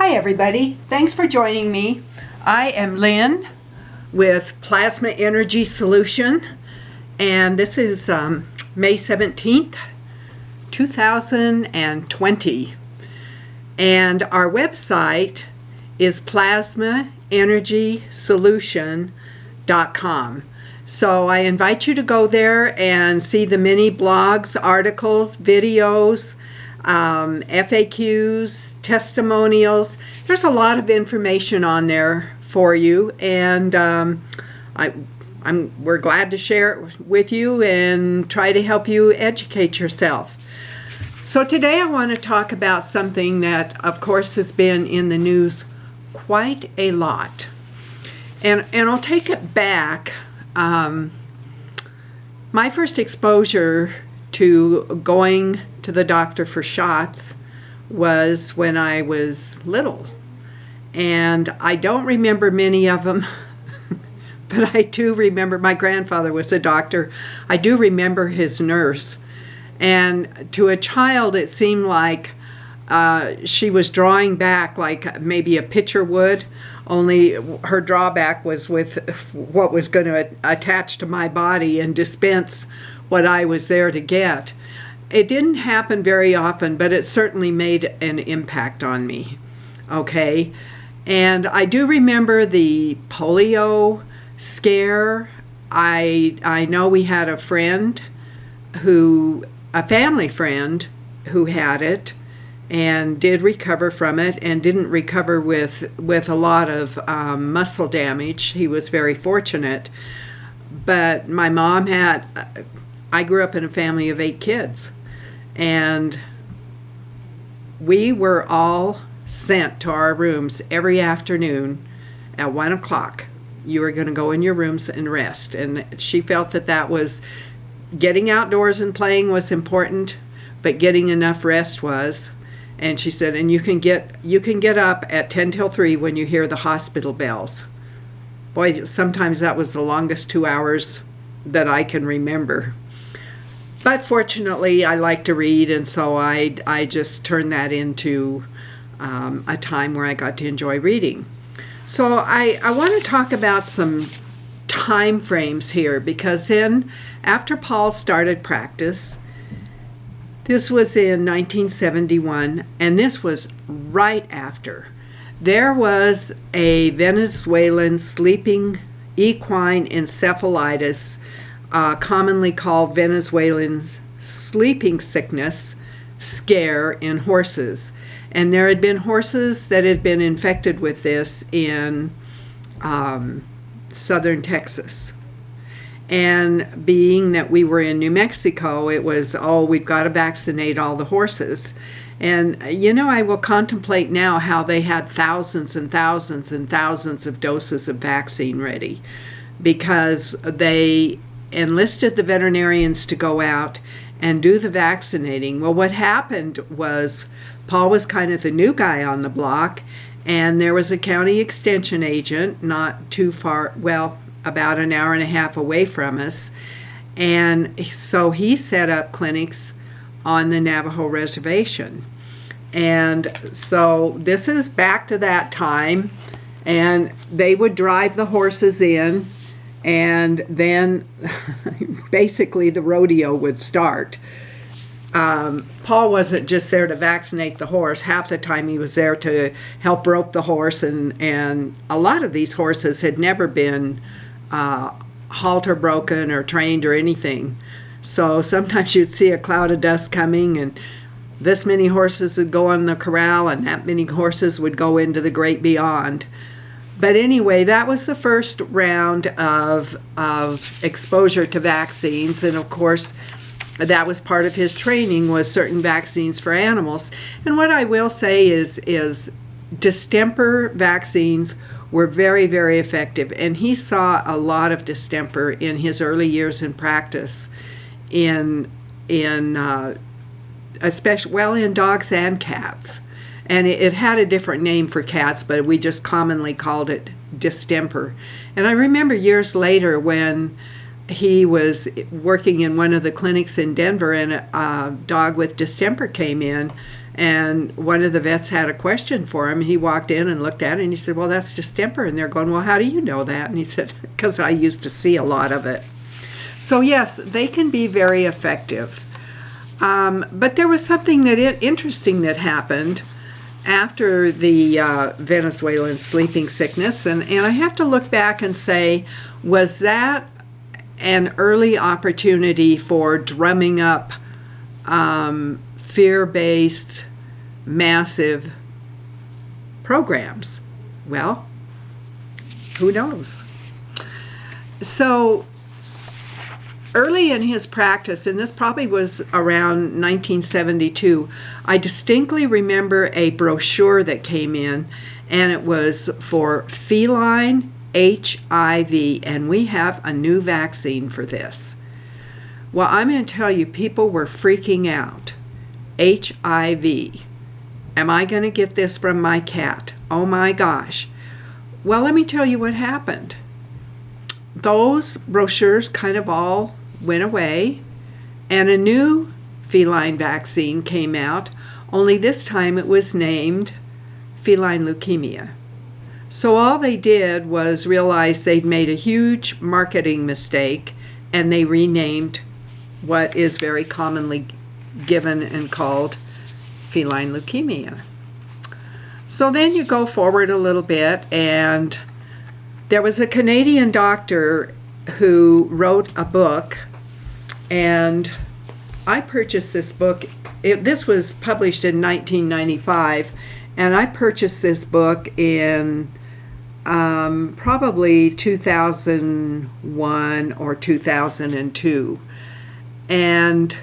Hi everybody, thanks for joining me. I am Lynn with Plasma Energy Solution, and this is May 17th, 2020. And our website is plasmaenergysolution.com. So I invite you to go there and see the many blogs, articles, videos, FAQs, testimonials. There's a lot of information on there for you, and we're glad to share it with you and try to help you educate yourself. So today I want to talk about something that, of course, has been in the news quite a lot. And I'll take it back. My first exposure to going to the doctor for shots was when I was little. And I don't remember many of them, but I do remember my grandfather was a doctor. I do remember his nurse. And to a child, it seemed like she was drawing back like maybe a pitcher would, only her drawback was with what was going to attach to my body and dispense what I was there to get. It didn't happen very often, but it certainly made an impact on me, okay? And I do remember the polio scare. I know we had a friend a family friend who had it and did recover from it and didn't recover with a lot of muscle damage. He was very fortunate. But my mom I grew up in a family of 8 kids, and we were all sent to our rooms every afternoon at 1 o'clock. You were going to go in your rooms and rest. And she felt that was getting outdoors and playing was important, but getting enough rest was. And she said, and you can get up at 10 till 3 when you hear the hospital bells. Boy, sometimes that was the longest 2 hours that I can remember. But fortunately, I like to read, and so I just turned that into a time where I got to enjoy reading. So I want to talk about some time frames here, because then after Paul started practice, this was in 1971, and this was right after. There was a Venezuelan sleeping equine encephalitis, commonly called Venezuelan sleeping sickness, scare in horses. And there had been horses that had been infected with this in southern Texas. And being that we were in New Mexico, it was, oh, we've got to vaccinate all the horses. And, you know, I will contemplate now how they had thousands and thousands and thousands of doses of vaccine ready, because they enlisted the veterinarians to go out and do the vaccinating. Well, what happened was Paul was kind of the new guy on the block, and there was a county extension agent not too far, well, about an hour and a half away from us, and so he set up clinics on the Navajo reservation. And so this is back to that time, and they would drive the horses in, and then basically the rodeo would start. Paul wasn't just there to vaccinate the horse. Half the time he was there to help rope the horse, and a lot of these horses had never been halter broken or trained or anything. So sometimes you'd see a cloud of dust coming, and this many horses would go on the corral, and that many horses would go into the great beyond. But anyway, that was the first round of exposure to vaccines, and of course that was part of his training, was certain vaccines for animals. And what I will say is distemper vaccines were very, very effective, and he saw a lot of distemper in his early years in practice, especially in dogs and cats. And it had a different name for cats, but we just commonly called it distemper. And I remember years later when he was working in one of the clinics in Denver, and a dog with distemper came in, And one of the vets had a question for him. He walked in and looked at it, and he said, well, that's distemper. And they're going, well, how do you know that? And he said, because I used to see a lot of it. So yes, they can be very effective. But there was something interesting that happened after the Venezuelan sleeping sickness. And I have to look back and say, was that an early opportunity for drumming up fear-based massive programs? Well, who knows? So early in his practice, and this probably was around 1972, I distinctly remember a brochure that came in, and it was for feline HIV, and we have a new vaccine for this. Well, I'm going to tell you, people were freaking out. HIV. Am I going to get this from my cat? Oh my gosh. Well, let me tell you what happened. Those brochures kind of all went away, and a new feline vaccine came out, only this time it was named feline leukemia. So all they did was realize they'd made a huge marketing mistake, and they renamed what is very commonly given and called feline leukemia. So then you go forward a little bit, and there was a Canadian doctor who wrote a book, and I purchased this book. This was published in 1995, and I purchased this book in probably 2001 or 2002. And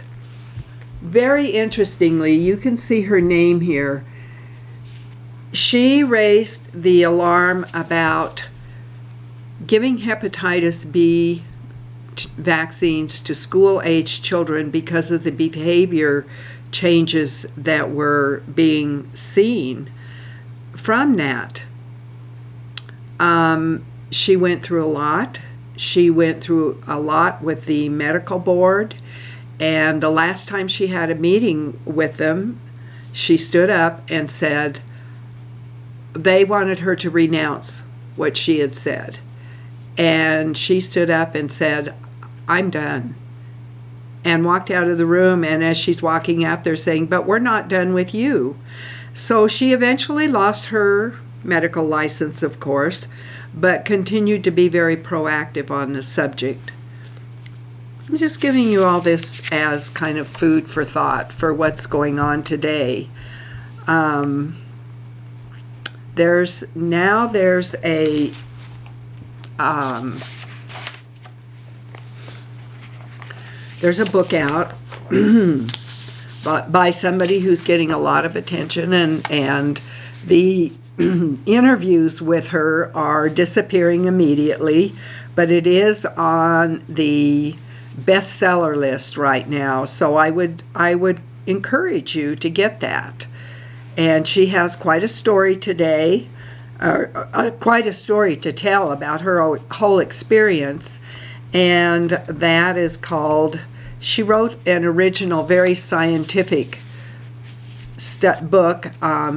very interestingly, you can see her name here. She raised the alarm about giving hepatitis B vaccines to school-aged children because of the behavior changes that were being seen from that. She went through a lot. She went through a lot with the medical board, and the last time she had a meeting with them, she stood up and said they wanted her to renounce what she had said. And she stood up and said, I'm done, and walked out of the room. And as she's walking out, they're saying, but we're not done with you. So she eventually lost her medical license, of course, but continued to be very proactive on the subject. I'm just giving you all this as kind of food for thought for what's going on today. There's a there's a book out by somebody who's getting a lot of attention, and the interviews with her are disappearing immediately, but it is on the bestseller list right now, so I would encourage you to get that. And she has quite a story today, quite a story to tell about her whole experience, and that is called, she wrote an original, very scientific book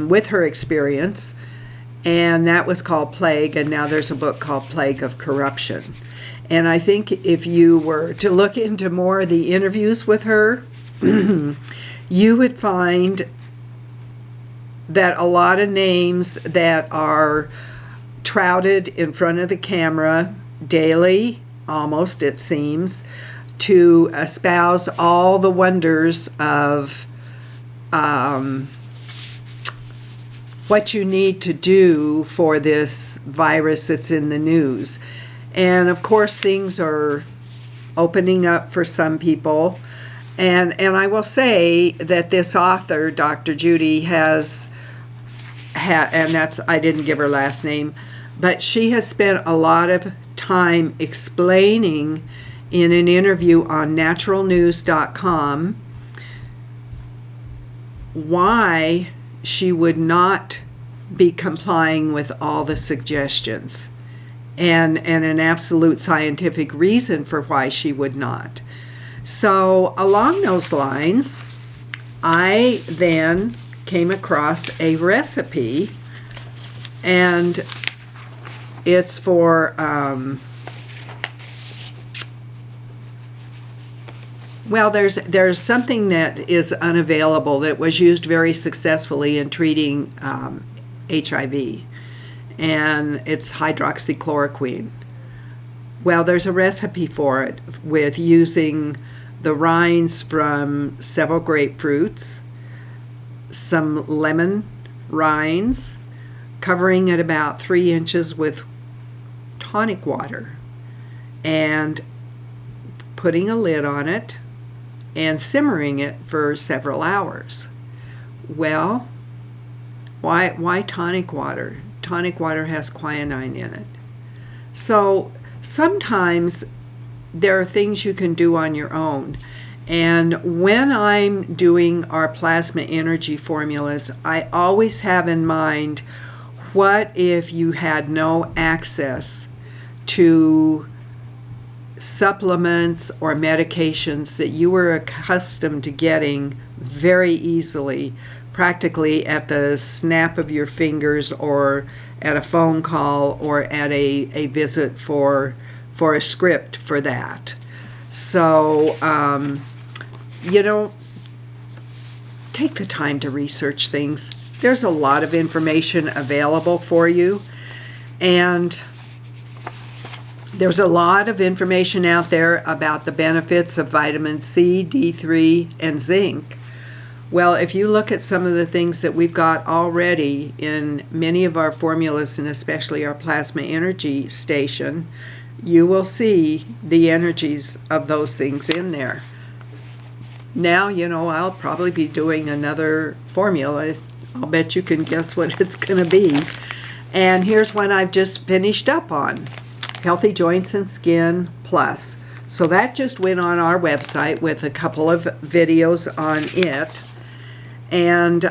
with her experience, and that was called Plague, and now there's a book called Plague of Corruption. And I think if you were to look into more of the interviews with her, you would find that a lot of names that are touted in front of the camera daily, almost it seems, to espouse all the wonders of what you need to do for this virus that's in the news. And of course things are opening up for some people. And I will say that this author, Dr. Judy, has had, and that's, I didn't give her last name, but she has spent a lot of time explaining in an interview on naturalnews.com why she would not be complying with all the suggestions, and an absolute scientific reason for why she would not. So along those lines, I then came across a recipe, and it's for well, there's something that is unavailable that was used very successfully in treating HIV, and it's hydroxychloroquine. Well, there's a recipe for it with using the rinds from several grapefruits, some lemon rinds, covering it about 3 inches with tonic water, and putting a lid on it and simmering it for several hours. Well, why tonic water? Tonic water has quinine in it. So sometimes there are things you can do on your own. And when I'm doing our plasma energy formulas, I always have in mind, what if you had no access to supplements or medications that you were accustomed to getting very easily, practically at the snap of your fingers, or at a phone call, or at a visit for a script for that. So, take the time to research things. There's a lot of information available for you, and there's a lot of information out there about the benefits of vitamin C, D3, and zinc. Well, if you look at some of the things that we've got already in many of our formulas, and especially our plasma energy station, you will see the energies of those things in there. Now, I'll probably be doing another formula. I'll bet you can guess what it's going to be. And here's one I've just finished up on. Healthy Joints and Skin Plus. So that just went on our website with a couple of videos on it. And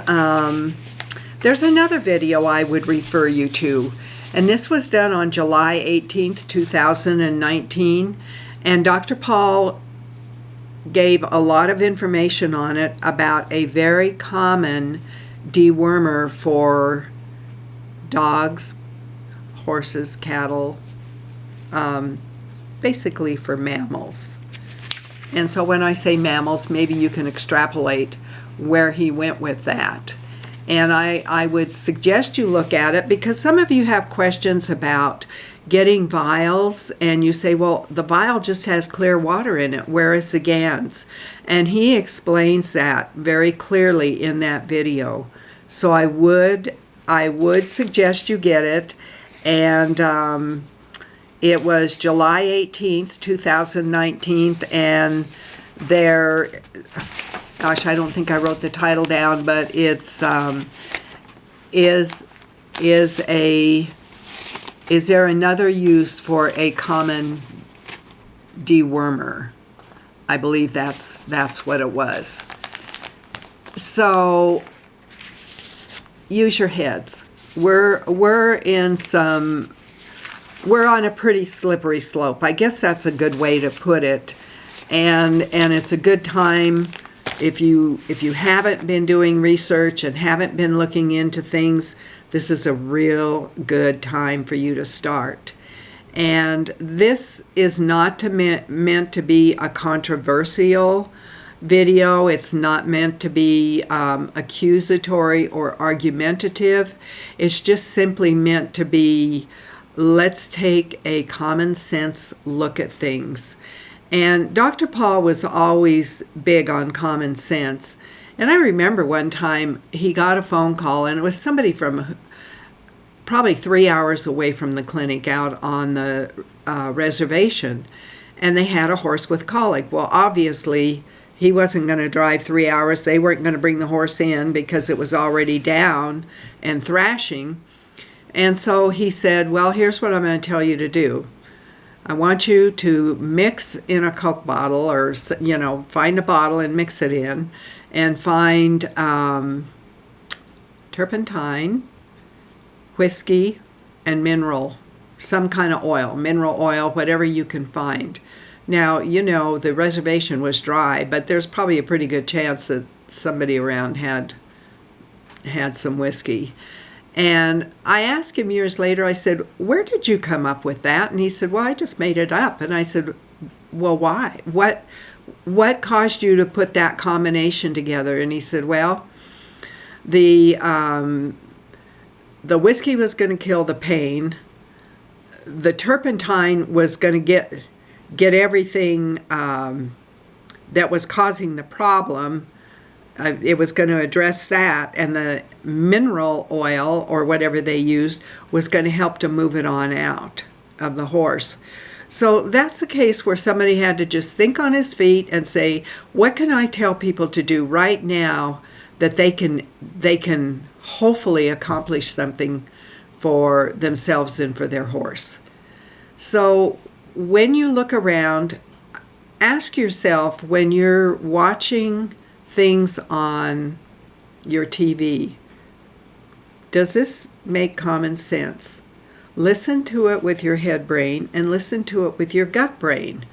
there's another video I would refer you to. And this was done on July 18th, 2019. And Dr. Paul gave a lot of information on it about a very common dewormer for dogs, horses, cattle, basically for mammals. And so when I say mammals, maybe you can extrapolate where he went with that. And I would suggest you look at it, because some of you have questions about getting vials, and you say, well, the vial just has clear water in it, where is the GANS? And he explains that very clearly in that video. So I would suggest you get it. And it was July 18th, 2019, and there, gosh, I don't think I wrote the title down, but it's is there another use for a common dewormer? I believe that's what it was. So use your heads. We're on a pretty slippery slope. I guess that's a good way to put it. And it's a good time, if you haven't been doing research and haven't been looking into things, this is a real good time for you to start. And this is not meant to be a controversial video. It's not meant to be accusatory or argumentative. It's just simply meant to be, let's take a common sense look at things. And Dr. Paul was always big on common sense. And I remember one time he got a phone call, and it was somebody from probably 3 hours away from the clinic out on the reservation, and they had a horse with colic. Well, obviously, he wasn't going to drive 3 hours. They weren't going to bring the horse in because it was already down and thrashing. And so he said, well, here's what I'm going to tell you to do. I want you to mix in a Coke bottle, or, find a bottle and mix it in, and find turpentine, whiskey, and some kind of oil, mineral oil, whatever you can find. Now, the reservation was dry, but there's probably a pretty good chance that somebody around had had some whiskey. And I asked him years later, I said, where did you come up with that? And he said, well, I just made it up. And I said, well, why? What caused you to put that combination together? And he said, well, the whiskey was going to kill the pain. The turpentine was going to get everything that was causing the problem. It was going to address that, and the mineral oil, or whatever they used, was going to help to move it on out of the horse. So that's the case where somebody had to just think on his feet and say, what can I tell people to do right now that they can hopefully accomplish something for themselves and for their horse. So when you look around, ask yourself, when you're watching things on your TV, does this make common sense? Listen to it with your head brain and listen to it with your gut brain,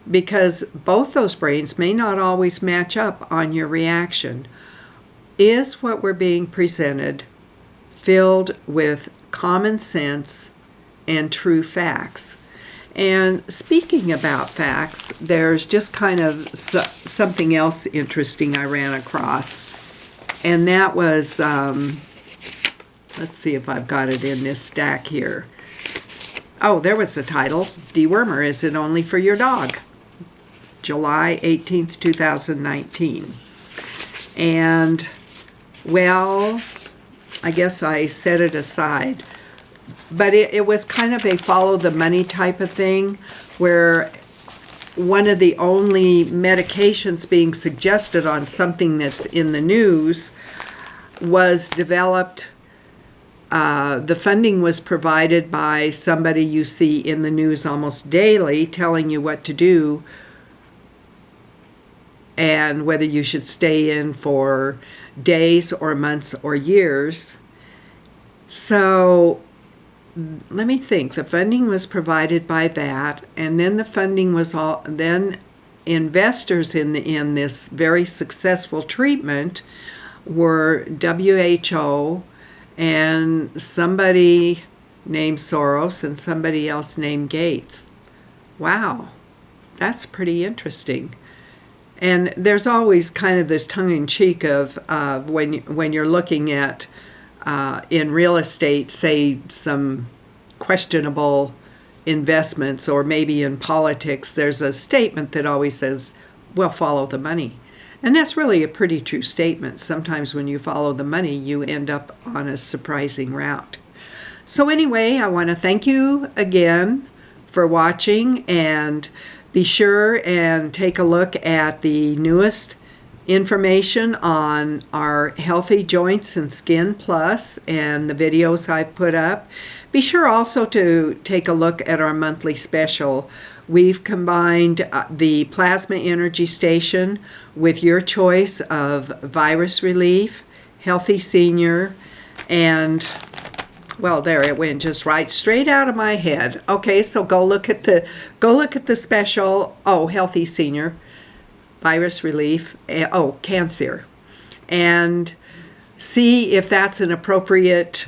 because both those brains may not always match up on your reaction. Is what we're being presented filled with common sense and true facts? And speaking about facts, there's just kind of something else interesting I ran across. And that was, let's see if I've got it in this stack here. Oh, there was the title, Dewormer, Is It Only for Your Dog? July 18th, 2019. And, well, I guess I set it aside. But it was kind of a follow the money type of thing, where one of the only medications being suggested on something that's in the news was developed. The funding was provided by somebody you see in the news almost daily telling you what to do and whether you should stay in for days or months or years. So let me think. The funding was provided by that, and then the funding was then investors in this very successful treatment were WHO and somebody named Soros and somebody else named Gates. Wow, that's pretty interesting. And there's always kind of this tongue-in-cheek of when you're looking at in real estate, say some questionable investments, or maybe in politics, there's a statement that always says, well, follow the money. And that's really a pretty true statement. Sometimes when you follow the money, you end up on a surprising route. So anyway, I want to thank you again for watching, and be sure and take a look at the newest information on our Healthy Joints and Skin Plus and the videos I've put up. Be sure also to take a look at our monthly special. We've combined the Plasma Energy Station with your choice of Virus Relief, Healthy Senior, and, well, there it went just right straight out of my head. Okay, so go look at the special. Oh, Healthy Senior, Virus Relief, Cancer, and see if that's an appropriate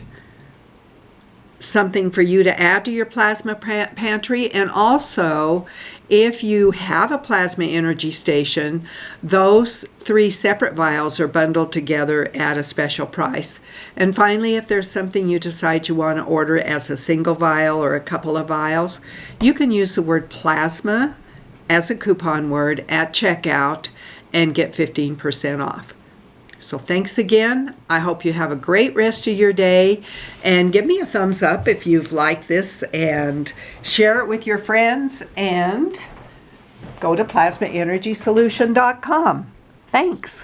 something for you to add to your plasma pantry. And also, if you have a Plasma Energy Station, those 3 separate vials are bundled together at a special price. And finally, if there's something you decide you want to order as a single vial or a couple of vials, you can use the word plasma as a coupon word at checkout and get 15% off. So thanks again. I hope you have a great rest of your day, and give me a thumbs up if you've liked this, and share it with your friends, and go to plasmaenergysolution.com. Thanks.